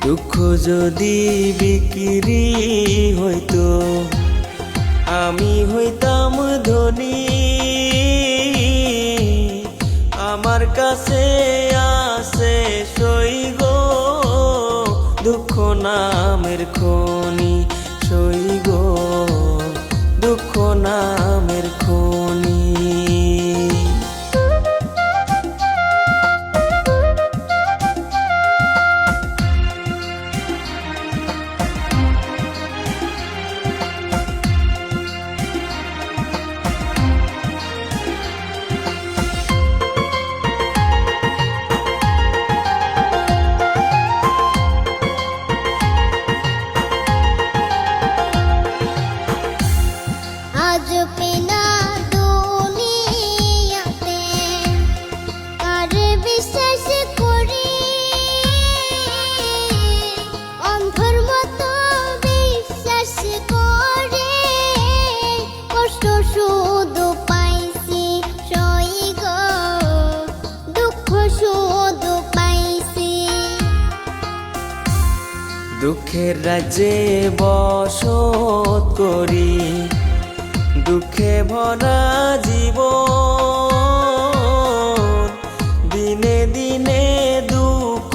দুঃখ যদি বিক্রি হইতো আমি হইতাম ধনী। আমার কাছে আছে সই গো দুঃখ নামের খনি, সই গো দুঃখ নামের খনি। আজ পেনা দুনিয়াতে আর বিশ্বাস করি, অন্ধর মতো বিশ্বাস করে কষ্ট শুধু পাইছি সই গো দুঃখ শুধু পাইছি। দুঃখের রাজ্যে বসত করি, দুঃখে ভরা জীবন। দিনে দিনে দুঃখ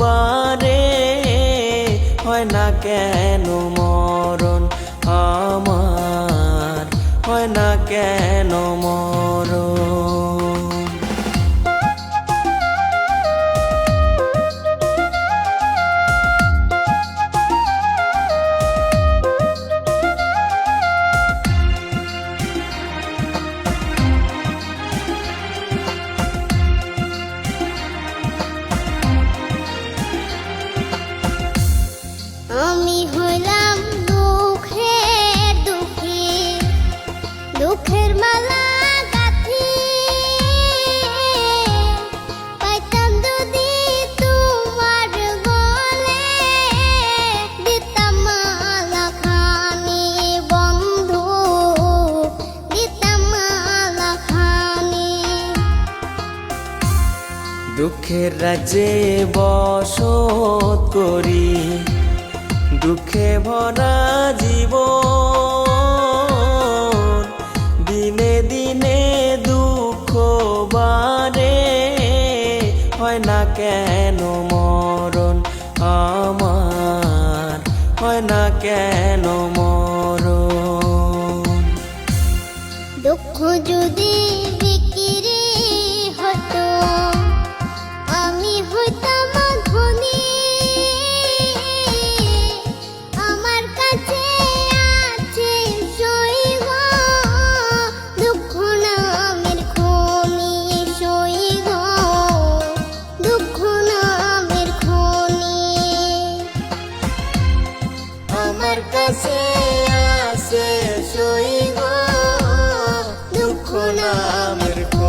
বাড়ে, হয় না কেন মরণ আমার, হয় না কেন মরণ। আমি হইলাম দুঃখের দুঃখী, দুঃখের মালা গাঁথি। পাইতাম যদি তোমার গলে, দিতাম মালা খানি বন্ধু, দিতাম মালা খানি। দুঃখের রাজ্যে বসত করি, দুঃখে ভরা জীবন। দিনে দিনে দুঃখ বাড়ে, হয় না কেন মরণ আমার, হয় না কেন মরণ। দুঃখ যদি বিক্রি হতো আমি হইতাম ধনী। আমার কাছে আছে সই গো দুঃখ নামের খনি, সই গো দুঃখ নামের খনি। আমার কাছে আছে সই গো দুঃখ নামের খনি।